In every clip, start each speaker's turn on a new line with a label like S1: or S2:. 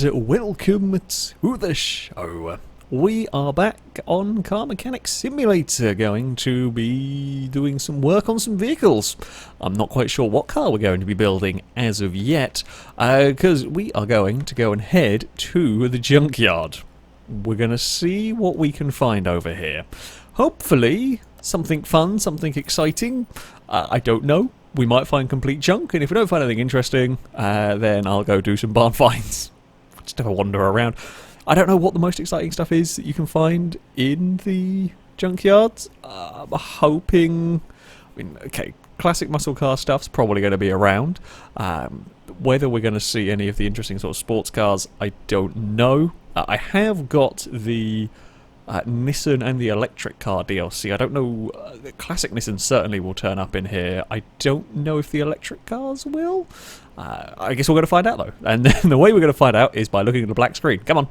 S1: and welcome to the show. We are back on Car Mechanic Simulator, going to be doing some work on some vehicles. I'm not quite sure what car we're going to be building as of yet, because we are going to go and head to the Junkyard. We're going to see what we can find over here. Hopefully something fun, something exciting. I don't know. We might find complete junk, and if we don't find anything interesting, then I'll go do some barn finds. Just have a wander around. I don't know what the most exciting stuff is that you can find in the junkyards. I'm hoping... okay, classic muscle car stuff's probably going to be around. Whether we're going to see any of the interesting sort of sports cars, I don't know. I have got the Nissan and the electric car DLC. I don't know... the classic Nissan certainly will turn up in here. I don't know if the electric cars will. I guess we're going to find out, though. And then the way we're going to find out is by looking at the black screen. Come on.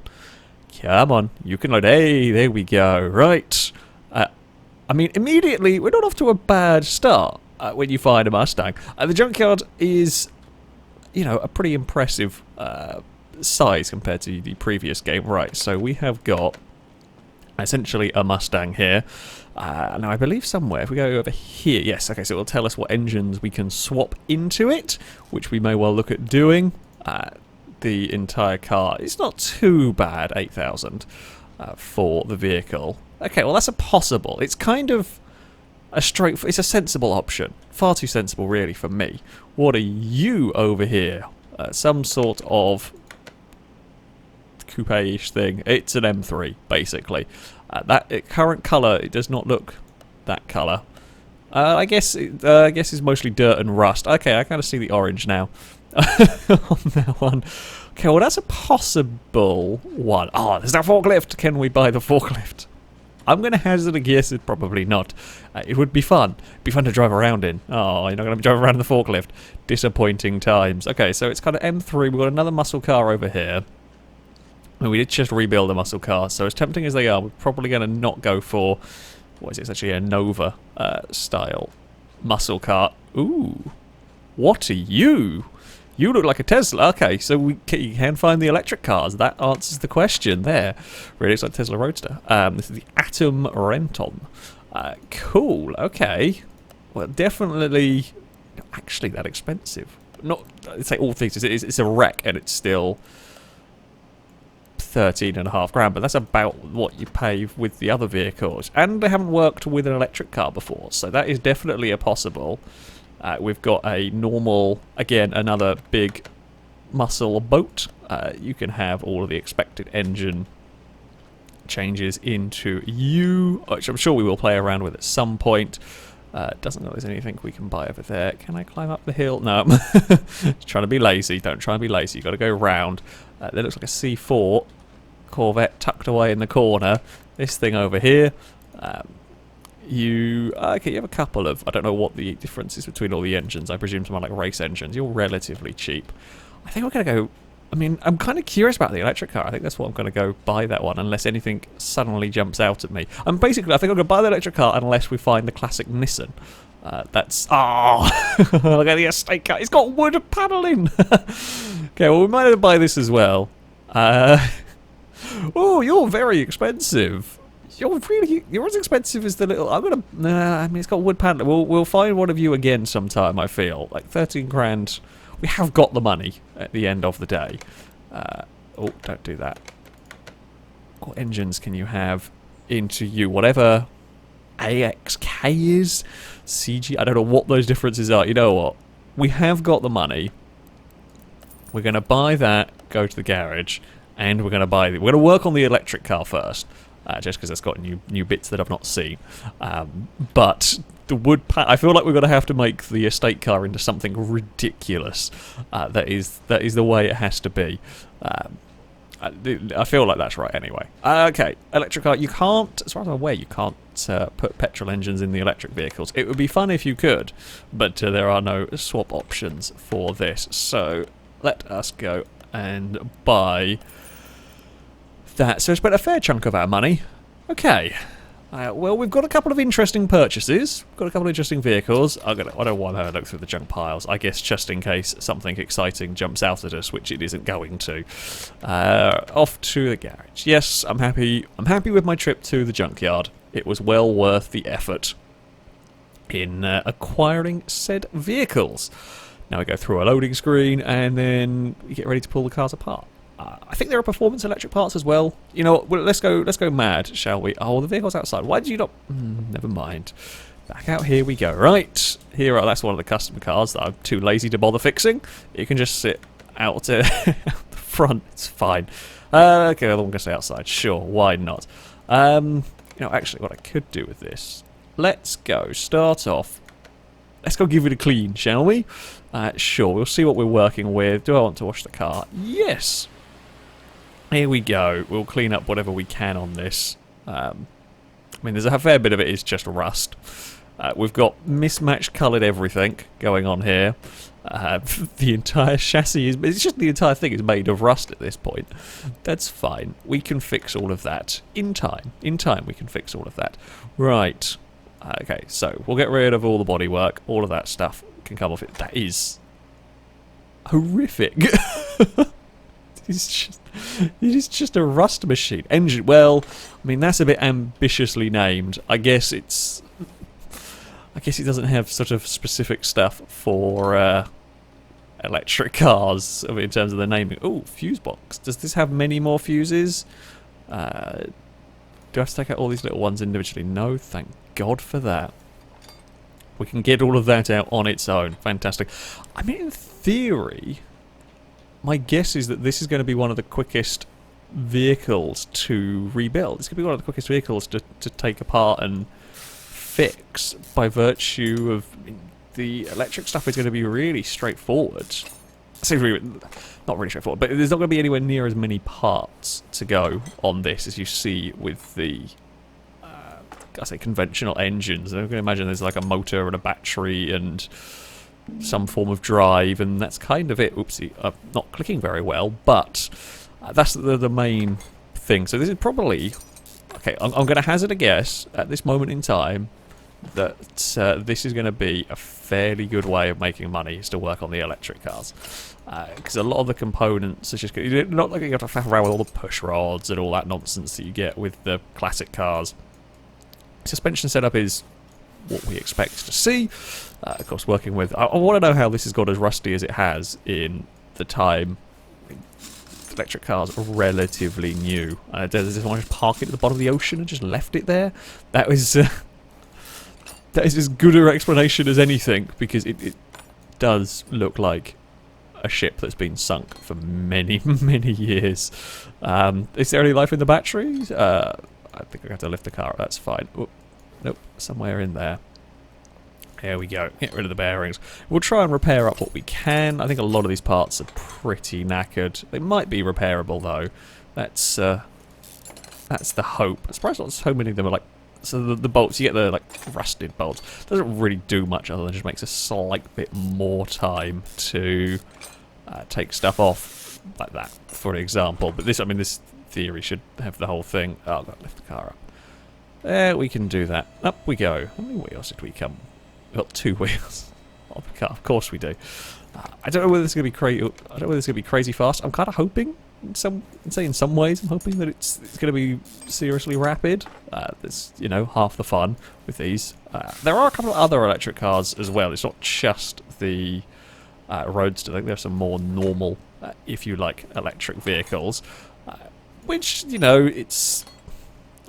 S1: Come on. You can load. Hey, there we go. Right. I mean, immediately, we're not off to a bad start when you find a Mustang. The junkyard is, you know, a pretty impressive size compared to the previous game. Right, so we have got essentially a Mustang here. Now I believe somewhere, if we go over here, yes, okay, so it will tell us what engines we can swap into it, which we may well look at doing. The entire car, it's not too bad, 8,000 for the vehicle. Okay, well that's a possible. It's kind of a it's a sensible option. Far too sensible really for me. What are you over here? Some sort of coupe-ish thing. It's an M3, basically. That current colour, it does not look that colour. I guess it's mostly dirt and rust. Okay, I kind of see the orange now on that one. Okay, well that's a possible one. Oh, there's that forklift. Can we buy the forklift? I'm going to hazard a guess. It's probably not. It would be fun. It'd be fun to drive around in. Oh, you're not going to be driving around in the forklift. Disappointing times. Okay, so it's kind of M3. We've got another muscle car over here. And we did just rebuild a muscle car, so as tempting as they are, we're probably going to not go for, what is it, it's actually a Nova style muscle car. Ooh, what are you? You look like a Tesla. Okay, so you can find the electric cars. That answers the question there. Really looks like Tesla Roadster. This is the Atom Renton. Cool, okay. Well, definitely not actually that expensive. Not, I'd say all things, it's a wreck and it's still 13.5 grand, but that's about what you pay with the other vehicles. And they haven't worked with an electric car before, so that is definitely a possible. We've got a normal, again, another big muscle boat. You can have all of the expected engine changes into you, which I'm sure we will play around with at some point. Doesn't look like there's anything we can buy over there. Can I climb up the hill? No. Trying to be lazy. Don't try and be lazy. You've got to go round. That looks like a C4 Corvette tucked away in the corner. This thing over here. You have a couple of... I don't know what the difference is between all the engines. I presume some are like race engines. You're relatively cheap. I think we're going to go... I mean, I'm kind of curious about the electric car. I think that's what I'm going to go buy that one, unless anything suddenly jumps out at me. And basically, I think I'm going to buy the electric car unless we find the classic Nissan. That's... Oh! Look at the estate car. It's got wood paneling! Okay, well, we might have to buy this as well. Oh, you're very expensive. You're as expensive as the little... I'm going to... Nah, I mean, it's got wood paneling. We'll find one of you again sometime, I feel. Like, 13 grand... We have got the money at the end of the day. Oh, don't do that. What engines can you have into you? Whatever AXK is, CG, I don't know what those differences are. You know what? We have got the money. We're going to buy that, go to the garage, and we're going to buy... We're going to work on the electric car first, just because it's got new bits that I've not seen. But... the wood I feel like we're going to have to make the estate car into something ridiculous. That is the way it has to be. I feel like that's right anyway. Okay, electric car. You can't, as far as I'm aware, you can't put petrol engines in the electric vehicles. It would be fun if you could, but there are no swap options for this. So let us go and buy that. So we spent a fair chunk of our money. Okay. Well, we've got a couple of interesting purchases. We've got a couple of interesting vehicles. I don't want to look through the junk piles. I guess just in case something exciting jumps out at us, which it isn't going to. Off to the garage. Yes, I'm happy. I'm happy with my trip to the junkyard. It was well worth the effort in acquiring said vehicles. Now we go through a loading screen and then we get ready to pull the cars apart. I think there are performance electric parts as well. You know what? Well, let's go mad, shall we? Oh, the vehicle's outside. Why did you not? Never mind. Back out here we go. Right, that's one of the custom cars that I'm too lazy to bother fixing. You can just sit out to the front. It's fine. Okay, the other one can stay outside. Sure, why not? You know, actually, what I could do with this. Let's go. Start off. Let's go give it a clean, shall we? Sure, we'll see what we're working with. Do I want to wash the car? Yes. Here we go. We'll clean up whatever we can on this. I mean, there's a fair bit of it is just rust. We've got mismatched coloured everything going on here. The entire chassis it's just the entire thing is made of rust at this point. That's fine. We can fix all of that in time. In time, we can fix all of that. Right. Okay, so we'll get rid of all the bodywork. All of that stuff can come off it. That is horrific. It is just a rust machine. Engine, well, I mean, that's a bit ambitiously named. I guess it doesn't have sort of specific stuff for electric cars in terms of the naming. Oh, fuse box. Does this have many more fuses? Do I have to take out all these little ones individually? No, thank God for that. We can get all of that out on its own. Fantastic. I mean, in theory, my guess is that this is going to be one of the quickest vehicles to rebuild. It's going to be one of the quickest vehicles to take apart and fix by virtue of the electric stuff is going to be really straightforward. Not really straightforward, but there's not going to be anywhere near as many parts to go on this as you see with the I say conventional engines. I can imagine there's like a motor and a battery and some form of drive, and that's kind of it. Oopsie, not clicking very well, but that's the main thing. So this is probably okay. I'm going to hazard a guess at this moment in time that this is going to be a fairly good way of making money is to work on the electric cars, because a lot of the components are just not like you have to faff around with all the push rods and all that nonsense that you get with the classic cars. Suspension setup is what we expect to see. Of course, working with... I want to know how this has got as rusty as it has in the time. Electric cars are relatively new. Does this one just park it at the bottom of the ocean and just left it there? That is as good an explanation as anything, because it does look like a ship that's been sunk for many, many years. Is there any life in the batteries? I think I have to lift the car up. That's fine. Oh, nope, somewhere in there. There we go. Get rid of the bearings. We'll try and repair up what we can. I think a lot of these parts are pretty knackered. They might be repairable though. That's the hope. I'm surprised not so many of them are like. So the bolts, you get the like rusted bolts. Doesn't really do much other than just makes a slight bit more time to take stuff off like that, for example. But this, I mean, this theory should have the whole thing. Oh, I've got to lift the car up. There, we can do that. Up we go. How many wheels did we come? We've got 2 wheels on the car. Of course we do. I don't know whether this is going to be crazy. I don't know whether this is going to be crazy fast. I'm kind of hoping, in some ways, I'm hoping that it's going to be seriously rapid. That's half the fun with these. There are a couple of other electric cars as well. It's not just the Roadster. I think there's some more normal, if you like, electric vehicles. Which, it's...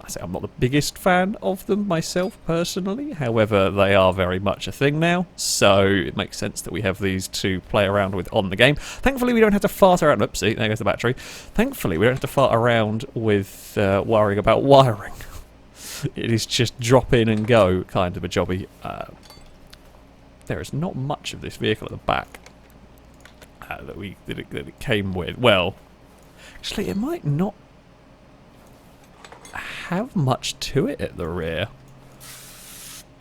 S1: I say I'm not the biggest fan of them myself, personally. However, they are very much a thing now. So it makes sense that we have these to play around with on the game. Thankfully, we don't have to fart around... Oopsie, there goes the battery. Thankfully, we don't have to fart around with worrying about wiring. It is just drop in and go kind of a jobby. There is not much of this vehicle at the back that it came with. Well, actually, it might not have much to it at the rear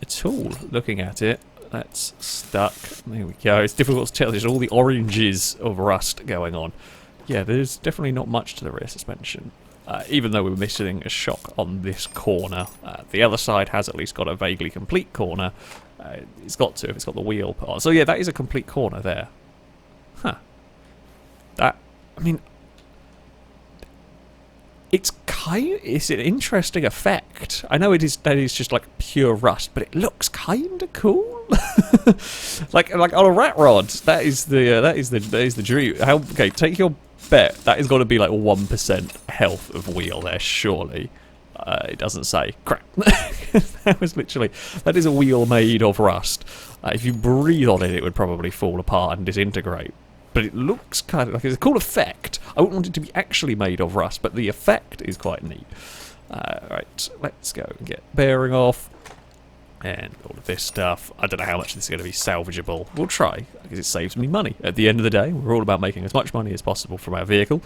S1: at all. Looking at it, that's stuck. There we go. It's difficult to tell. There's all the oranges of rust going on. Yeah, there's definitely not much to the rear suspension. even though we're missing a shock on this corner. The other side has at least got a vaguely complete corner. It's got to, if it's got the wheel part. So yeah, that is a complete corner there. Huh. That, I mean, it's an interesting effect. I know that is just like pure rust, but it looks kind of cool. like on a rat rod. That is the dream. Okay, take your bet. That has got to be like 1% health of wheel there, surely. It doesn't say. Crap. That is a wheel made of rust. If you breathe on it, it would probably fall apart and disintegrate. But it looks kind of like it's a cool effect. I wouldn't want it to be actually made of rust, but the effect is quite neat. Right, let's go and get bearing off. And all of this stuff. I don't know how much this is going to be salvageable. We'll try, because it saves me money. At the end of the day, we're all about making as much money as possible from our vehicle.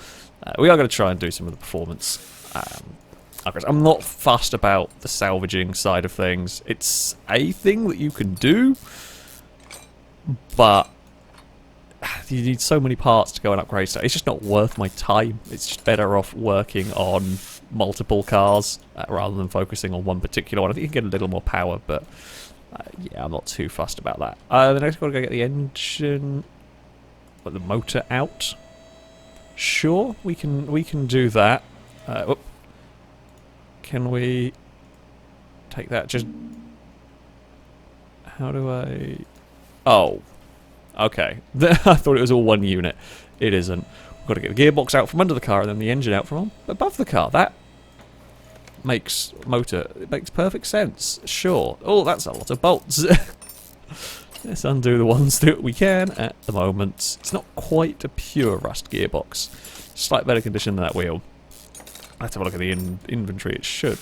S1: We are going to try and do some of the performance. I'm not fussed about the salvaging side of things. It's a thing that you can do, but you need so many parts to go and upgrade stuff. It's just not worth my time. It's just better off working on multiple cars rather than focusing on one particular one. I think you can get a little more power, but yeah, I'm not too fussed about that. The next, got to go get the engine, the motor out. Sure, we can do that. Can we take that? Just how do I? Oh. Okay, I thought it was all one unit. It isn't. We've got to get the gearbox out from under the car and then the engine out from above the car. That makes perfect sense. Sure. Oh, that's a lot of bolts. Let's undo the ones that we can at the moment. It's not quite a pure rust gearbox. Slight better condition than that wheel. Let's have a look at the inventory. It should.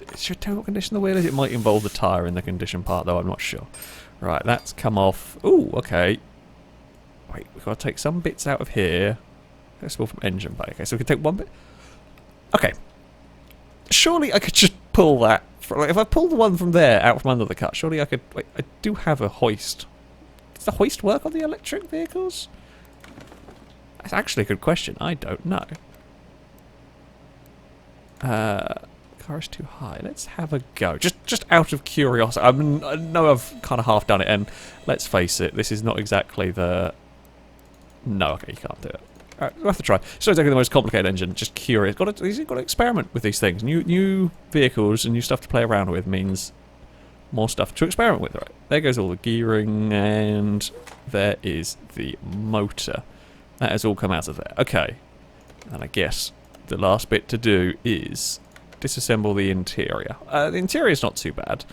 S1: It should tell what condition the wheel is. It might involve the tyre in the condition part, though. I'm not sure. Right, that's come off. Ooh, okay. Wait, we've got to take some bits out of here. Let's go from engine bay. Okay, so we can take one bit. Okay. Surely I could just pull that. If I pull the one from there out from under the car, surely I could. Wait, I do have a hoist. Does the hoist work on the electric vehicles? That's actually a good question. I don't know. Car is too high. Let's have a go. Just out of curiosity. I know I've kind of half done it, and let's face it, this is not exactly the... No, okay, you can't do it. Alright, we'll have to try. It's not exactly the most complicated engine, just curious. Got to experiment with these things. New vehicles and new stuff to play around with means more stuff to experiment with, right? There goes all the gearing, and there is the motor. That has all come out of there. Okay. And I guess the last bit to do is disassemble the interior. The interior is not too bad.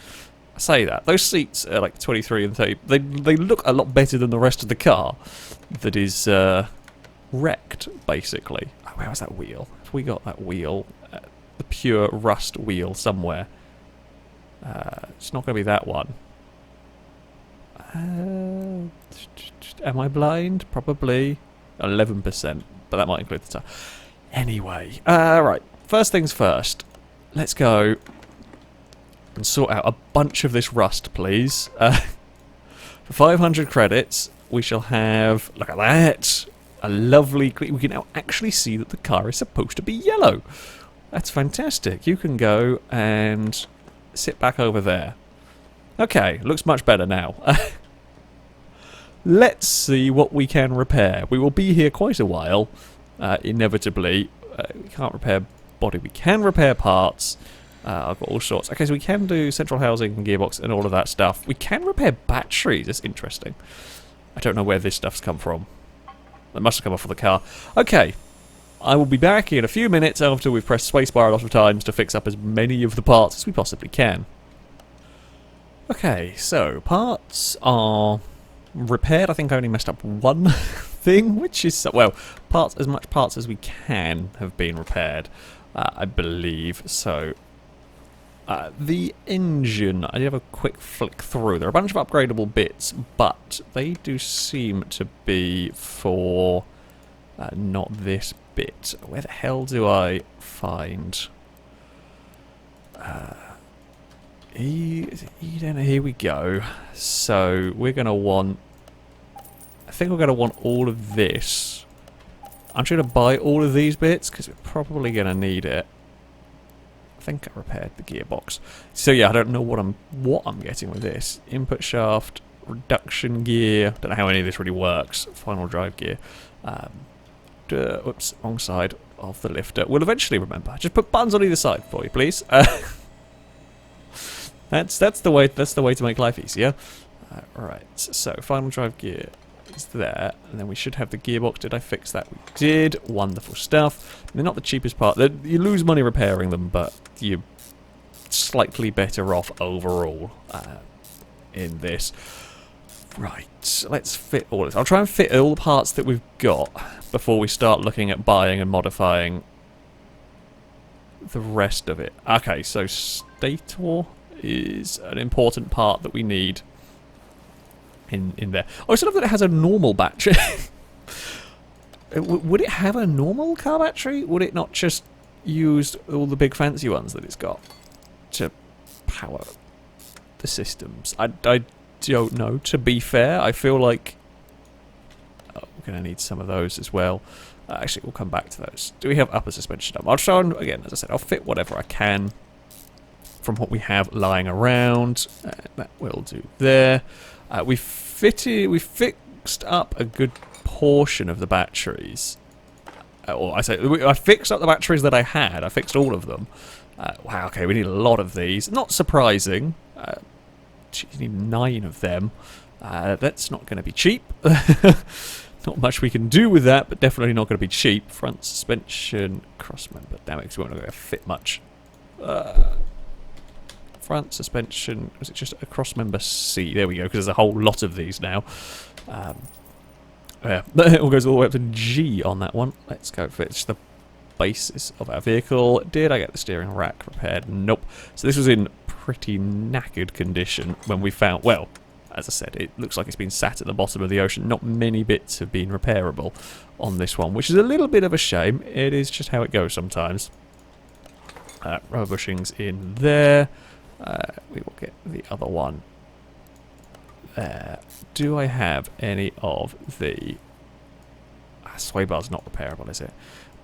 S1: I say that. Those seats are like 23 and 30. They look a lot better than the rest of the car that is wrecked, basically. Oh, where was that wheel? Have we got that wheel? The pure rust wheel somewhere. It's not going to be that one. Am I blind? Probably. 11%, but that might include the tire. Anyway, right. First things first. Let's go and sort out a bunch of this rust, please. For 500 credits, we shall have... Look at that! A lovely... We can now actually see that the car is supposed to be yellow. That's fantastic. You can go and sit back over there. Okay, looks much better now. Let's see what we can repair. We will be here quite a while, inevitably. We can't repair body. We can repair parts. I've got all sorts. Okay, so we can do central housing and gearbox and all of that stuff. We can repair batteries. That's interesting. I don't know where this stuff's come from. It must have come off of the car. Okay. I will be back in a few minutes after we've pressed spacebar a lot of times to fix up as many of the parts as we possibly can. Okay, so parts are repaired. I think I only messed up one thing, which is, well, as much parts as we can have been repaired, I believe. So, the engine, I did have a quick flick through. There are a bunch of upgradable bits, but they do seem to be for not this bit. Where the hell do I find... Here we go. So, we're going to want... I think we're going to want all of this I'm trying to buy all of these bits because we're probably going to need it. I think I repaired the gearbox. So yeah, I don't know what I'm getting with this. Input shaft, reduction gear. Don't know how any of this really works. Final drive gear. Oops, wrong side of the lifter. We'll eventually remember. Just put buttons on either side for you, please. That's the way to make life easier. Right. So final drive gear is there, and then we should have the gearbox. Did I fix that? We did. Wonderful stuff. They're not the cheapest part. You lose money repairing them, but you're slightly better off overall in this. Right, let's fit all this. I'll try and fit all the parts that we've got before we start looking at buying and modifying the rest of it. Okay, so stator is an important part that we need in there. Oh, I still love that it has a normal battery. Would it have a normal car battery? Would it not just use all the big fancy ones that it's got to power the systems? I don't know, to be fair. I feel like we're going to need some of those as well. Actually, we'll come back to those. Do we have upper suspension up? I'll try and, again, as I said, I'll fit whatever I can from what we have lying around. That will do there. We fixed up a good portion of the batteries. I fixed up the batteries that I had. I fixed all of them. Wow, okay, we need a lot of these. Not surprising. You need 9 of them. That's not going to be cheap. Not much we can do with that, but definitely not going to be cheap. Front suspension, cross member. Damn it, because we're not going to fit much. Front suspension. Was it just a cross member C? There we go, because there's a whole lot of these now. Yeah, it all goes all the way up to G on that one. Let's go for it. It's the basis of our vehicle. Did I get the steering rack repaired? Nope. So this was in pretty knackered condition when we found, well, as I said, it looks like it's been sat at the bottom of the ocean. Not many bits have been repairable on this one, which is a little bit of a shame. It is just how it goes sometimes. Rubber bushings in there. We will get the other one there. Do I have any of the... sway bar's not repairable, is it?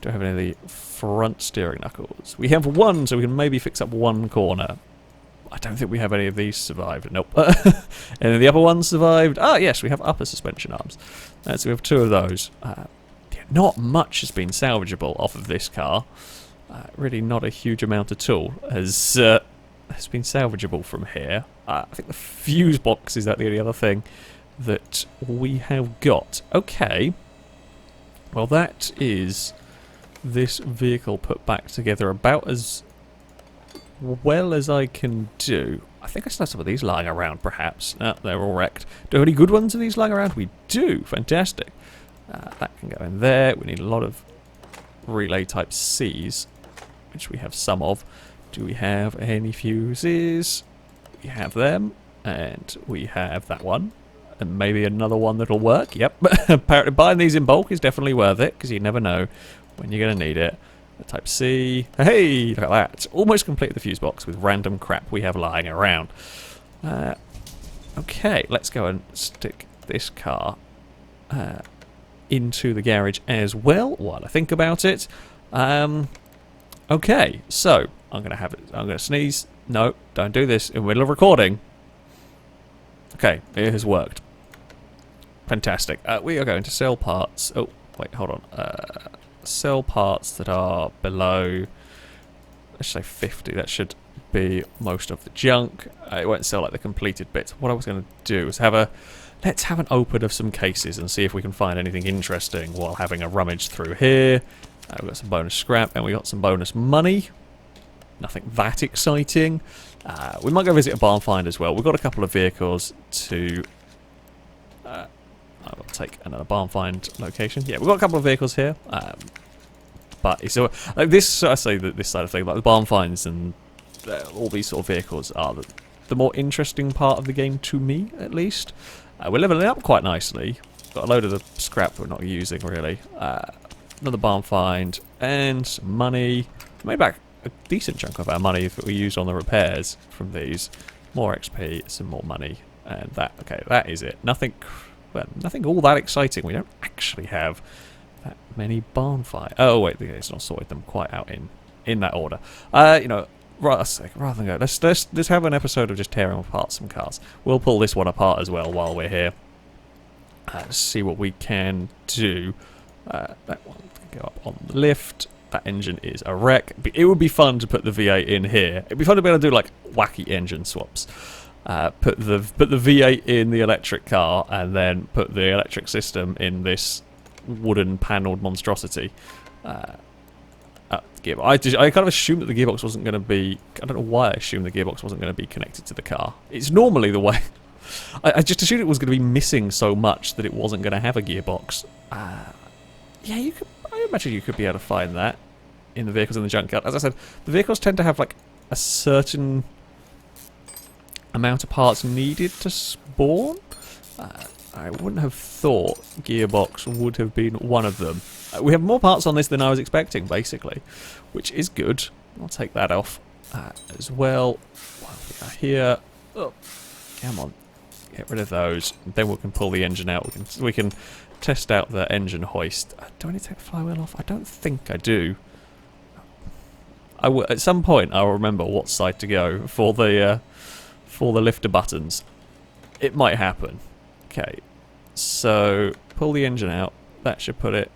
S1: Do I have any of the front steering knuckles? We have one, so we can maybe fix up one corner. I don't think we have any of these survived. Nope. Any of the upper ones survived? Ah, yes, we have upper suspension arms. So we have 2 of those. Yeah, not much has been salvageable off of this car. Really not a huge amount at all has been salvageable from here. I think the fuse box is that the only other thing that we have got. Okay. Well, that is this vehicle put back together about as well as I can do. I think I still have some of these lying around, perhaps. No, they're all wrecked. Do we have any good ones of these lying around? We do. Fantastic. That can go in there. We need a lot of relay type Cs, which we have some of. Do we have any fuses? We have them, and we have that one. And maybe another one that'll work. Yep. Apparently buying these in bulk is definitely worth it, because you never know when you're going to need it. Type C. Hey, look at that. Almost completed the fuse box with random crap we have lying around. Okay, let's go and stick this car into the garage as well while I think about it. Okay, so I'm going to sneeze. No, don't do this in the middle of recording. Okay, it has worked. Fantastic. We are going to sell parts. Oh, wait, hold on. Sell parts that are below, let's say 50. That should be most of the junk. It won't sell like the completed bits. What I was going to do is let's have an open of some cases and see if we can find anything interesting while having a rummage through here. We've got some bonus scrap and we got some bonus money. Nothing that exciting. We might go visit a barn find as well. We've got a couple of vehicles to... I will take another barn find location. Yeah, we've got a couple of vehicles here. But it's like this, I say that this side of thing, like the barn finds and all these sort of vehicles are the more interesting part of the game to me, at least. We're leveling up quite nicely. Got a load of the scrap we're not using, really. Another barn find and some money. We made back a decent chunk of our money that we used on the repairs from these. More XP, some more money, and that. Okay, that is it. Nothing all that exciting. We don't actually have that many barn fire. Oh wait, it's not sorted them quite out in that order. You know, rather than go, let's have an episode of just tearing apart some cars. We'll pull this one apart as well while we're here. See what we can do. That one can go up on the lift. That engine is a wreck. It would be fun to put the V8 in here. It'd be fun to be able to do like wacky engine swaps. Put the V8 in the electric car, and then put the electric system in this wooden panelled monstrosity. Gearbox. I kind of assumed that the gearbox wasn't going to be. I don't know why I assumed the gearbox wasn't going to be connected to the car. It's normally the way. I just assumed it was going to be missing so much that it wasn't going to have a gearbox. Yeah, you could. I imagine you could be able to find that in the vehicles in the junkyard. As I said, the vehicles tend to have like a certain amount of parts needed to spawn. I wouldn't have thought gearbox would have been one of them. We have more parts on this than I was expecting, basically, which is good. I'll take that off as well. While we are here, oh, come on, get rid of those. Then we can pull the engine out. We can test out the engine hoist. Do I need to take the flywheel off? I don't think I do. At some point, I'll remember what side to go for the lifter buttons. It might happen. Okay, so pull the engine out. That should put it.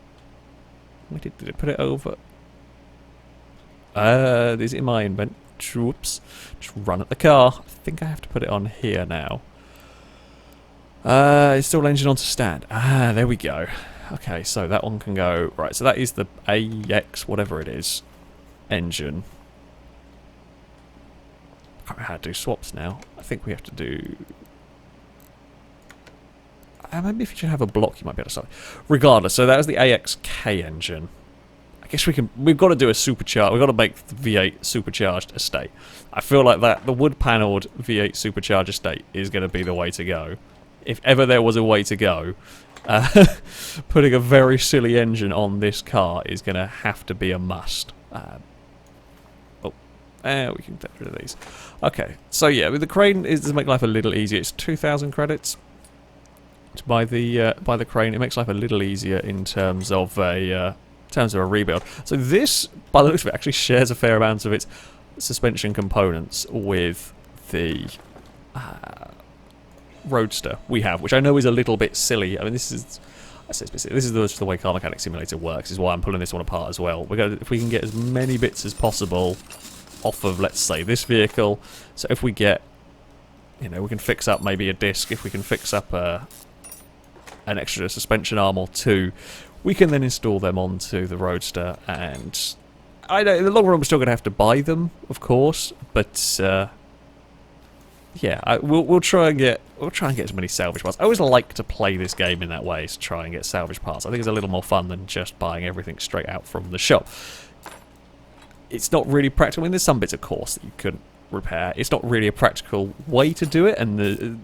S1: Did it put it over? Is it in my invent? Oops. Just run at the car. I think I have to put it on here now. Install engine onto stand. There we go. Okay, so that one can go. Right, so that is the AX, whatever it is, engine. I can't remember how to do swaps now. I think we have to do. Maybe if you should have a block, you might be able to start. Regardless, so that was the AXK engine. I guess we've got to do a supercharged. We've got to make the V8 supercharged estate. I feel like the wood panelled V8 supercharged estate is going to be the way to go. If ever there was a way to go, putting a very silly engine on this car is going to have to be a must. We can get rid of these. Okay, so yeah, with the crane is to make life a little easier. It's 2,000 credits to buy the crane. It makes life a little easier in terms of a rebuild. So this, by the looks of it, actually shares a fair amount of its suspension components with the Roadster we have, which I know is a little bit silly. I mean, this is just the way Car Mechanic Simulator works. Is why I'm pulling this one apart as well. If we can get as many bits as possible off of, let's say, this vehicle. So if we get, we can fix up maybe a disc. If we can fix up an extra suspension arm or two, we can then install them onto the Roadster. And I know in the long run we're still going to have to buy them, of course, but yeah, we'll try and get as many salvage parts. I always like to play this game in that way, to try and get salvage parts. I think it's a little more fun than just buying everything straight out from the shop. It's not really practical. I mean, there's some bits, of course, that you couldn't repair. It's not really a practical way to do it, and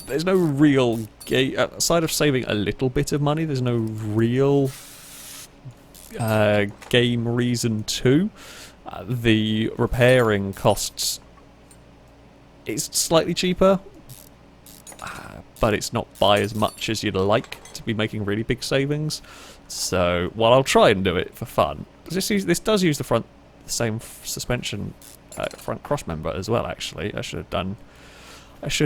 S1: there's no real outside of saving a little bit of money. There's no real game reason to. The repairing costs. It's slightly cheaper, but it's not by as much as you'd like to be making really big savings. So while I'll try and do it for fun, this does use the same suspension front cross member as well. Actually, I should have done this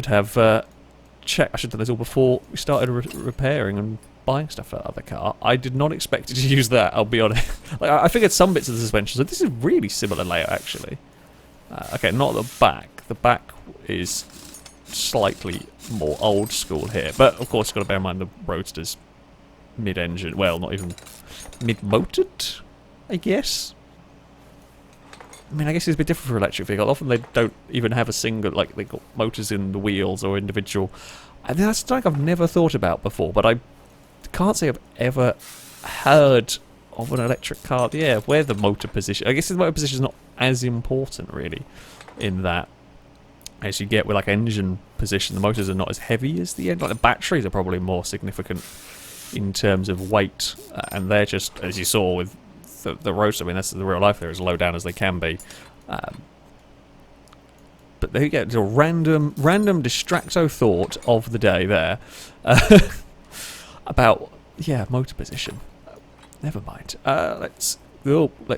S1: all before we started repairing and buying stuff for the other car. I did not expect it to use that. I'll be honest. I figured some bits of the suspension. So this is really similar layout actually. Okay, not the back. The back is slightly more old school here, but of course you've got to bear in mind the Roadster's mid-engine. Well, not even mid-motored, I guess. I mean, I guess it's a bit different for electric vehicles. Often they don't even have a single, like, they've got motors in the wheels or individual. And that's something I've never thought about before, but I can't say I've ever heard of an electric car, yeah, where the motor position... I guess the motor position is not as important, really, in that. As you get with, like, engine position, the motors are not as heavy as the engine. Like, the batteries are probably more significant in terms of weight, and they're just, as you saw with the Roadster, I mean, that's the real life, they're as low down as they can be. But there you go, a random distracto thought of the day there about, yeah, motor position. Never mind. Let's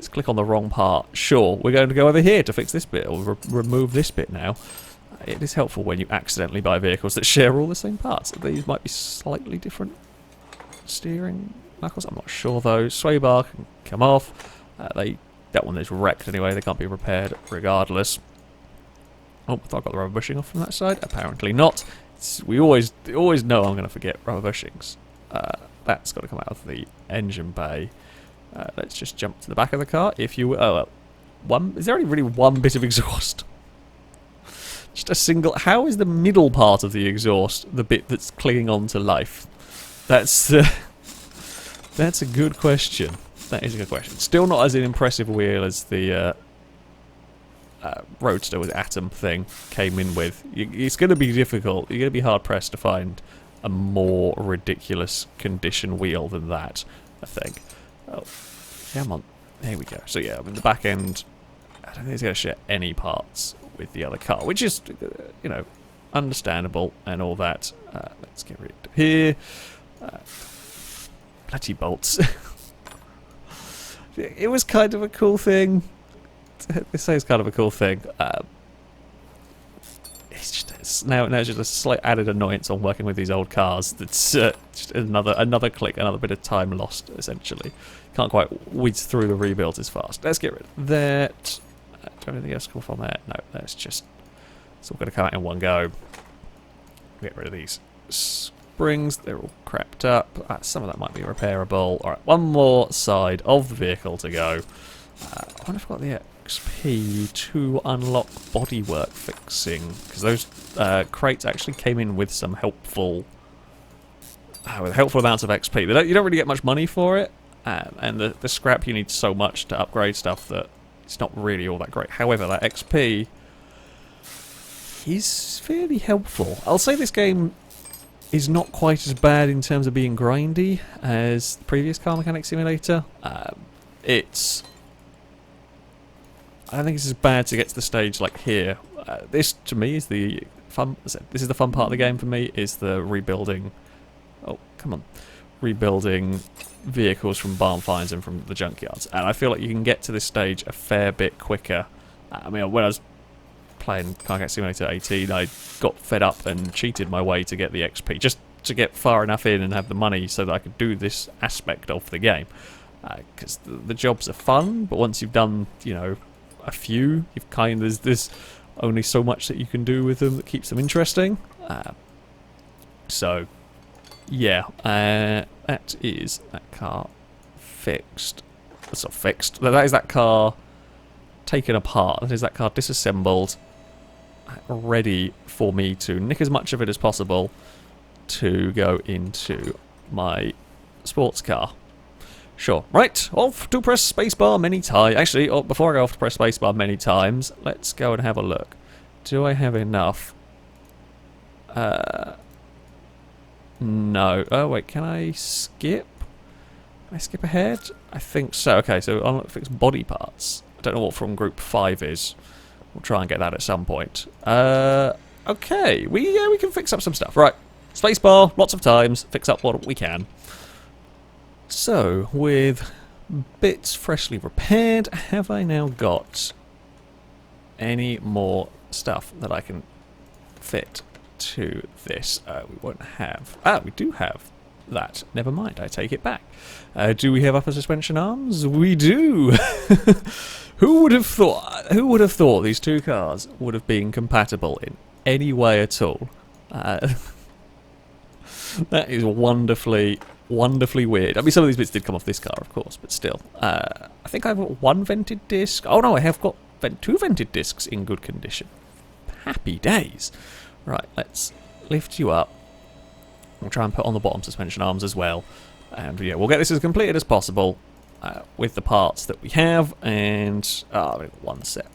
S1: click on the wrong part. Sure, we're going to go over here to fix this bit, or remove this bit now. It is helpful when you accidentally buy vehicles that share all the same parts. These might be slightly different steering knuckles. I'm not sure though. Sway bar can come off. That one is wrecked anyway. They can't be repaired regardless. Oh, I thought I got the rubber bushing off from that side. Apparently not. We always know I'm going to forget rubber bushings. That's got to come out of the engine bay. Let's just jump to the back of the car. If you is there only really one bit of exhaust? Just a single. How is the middle part of the exhaust the bit that's clinging on to life? That's a good question. That is a good question. Still not as an impressive wheel as the Roadster with Atom thing came in with. It's going to be difficult. You're going to be hard pressed to find a more ridiculous condition wheel than that, I think. Oh, come on. There we go. So yeah, I mean the back end, I don't think it's going to share any parts with the other car, which is, understandable and all that. Let's get rid of here. Bloody bolts. It was kind of a cool thing. This is kind of a cool thing. Now it's just a slight added annoyance on working with these old cars. That's just another click, another bit of time lost, essentially. Can't quite whiz through the rebuilds as fast. Let's get rid of that. Do you have anything else to come from there? No, it's all going to come out in one go. Get rid of these springs. They're all crapped up. Some of that might be repairable. Alright, one more side of the vehicle to go. I wonder if I've got the XP to unlock bodywork fixing, because those crates actually came in with some helpful amounts of XP. You don't really get much money for it, and the scrap you need so much to upgrade stuff that it's not really all that great. However, that XP is fairly helpful. I'll say this game is not quite as bad in terms of being grindy as the previous Car Mechanic Simulator. I don't think it's as bad to get to the stage like here. This, to me, is the fun. This is the fun part of the game for me. Is the rebuilding. Oh, come on, rebuilding vehicles from barn finds and from the junkyards. And I feel like you can get to this stage a fair bit quicker. I mean, when I was playing Car Mechanic Simulator 18, I got fed up and cheated my way to get the XP, just to get far enough in and have the money so that I could do this aspect of the game. Because the jobs are fun, but once you've done, a few, there's only so much that you can do with them that keeps them interesting. So yeah, that is that car fixed. That's not fixed. That is that car taken apart. That is that car disassembled, ready for me to nick as much of it as possible to go into my sports car. Sure. Right, off to press spacebar many times. Actually, before I go off to press spacebar many times, let's go and have a look. Do I have enough? No. Oh, wait, can I skip? Can I skip ahead? I think so. Okay, so I'll fix body parts. I don't know what from group 5 is. We'll try and get that at some point. Okay, we can fix up some stuff. Right, spacebar, lots of times, fix up what we can. So, with bits freshly repaired, have I now got any more stuff that I can fit to this? We won't have... we do have that. Never mind, I take it back. Do we have upper suspension arms? We do! Who would have thought these two cars would have been compatible in any way at all? That is wonderfully weird. I mean, some of these bits did come off this car, of course, but still. I think I've got one vented disc. Oh no, I have got two vented discs in good condition. Happy days. Right, let's lift you up. We'll try and put on the bottom suspension arms as well. And yeah, we'll get this as completed as possible with the parts that we have. And we've got one set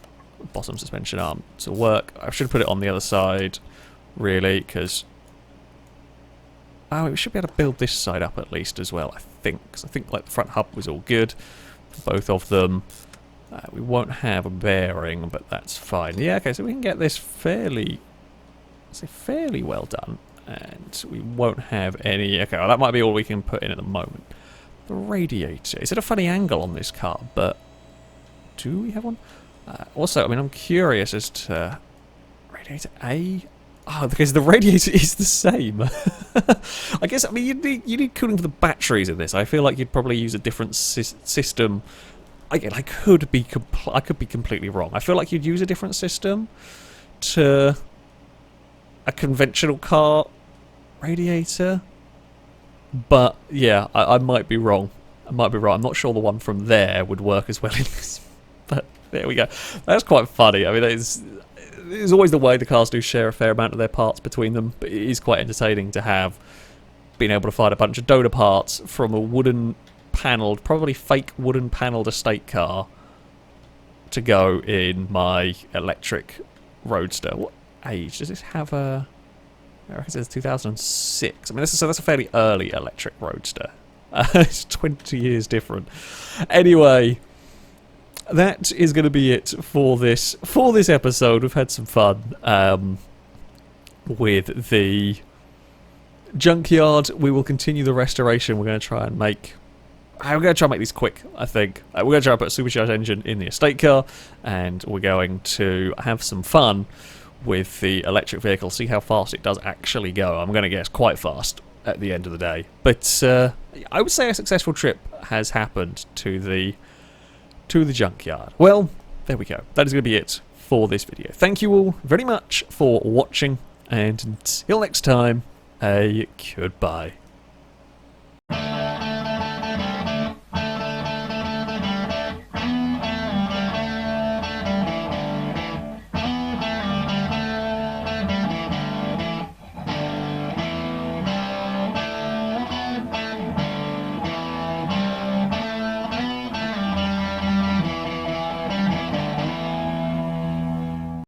S1: bottom suspension arm to work. I should put it on the other side, really, because... we should be able to build this side up at least as well, I think. Because I think like the front hub was all good for both of them. We won't have a bearing, but that's fine. Yeah, okay, so we can get this fairly well done. And we won't have any... Okay, well, that might be all we can put in at the moment. The radiator. It's at a funny angle on this car, but do we have one? Also, I mean, I'm curious as to radiator A. Oh, because the radiator is the same. I guess. I mean, you need cooling for the batteries in this. I feel like you'd probably use a different system. Again, I could be completely wrong. I feel like you'd use a different system to a conventional car radiator. But yeah, I might be wrong. I might be right. I'm not sure the one from there would work as well in this. But there we go. That's quite funny. I mean, it's always the way the cars do share a fair amount of their parts between them. But it is quite entertaining to have been able to find a bunch of donor parts from a wooden panelled, probably fake wooden panelled estate car to go in my electric roadster. What age does this have? I reckon it says 2006. I mean, that's a fairly early electric roadster. It's 20 years different. Anyway, that is going to be it for this episode. We've had some fun with the Junkyard. We will continue the restoration. We're going to try and make these quick, I think. We're going to try and put a supercharged engine in the estate car, and we're going to have some fun with the electric vehicle, see how fast it does actually go. I'm going to guess quite fast at the end of the day. But I would say a successful trip has happened to the Junkyard. Well, there we go. That is going to be it for this video. Thank you all very much for watching, and until next time, a goodbye.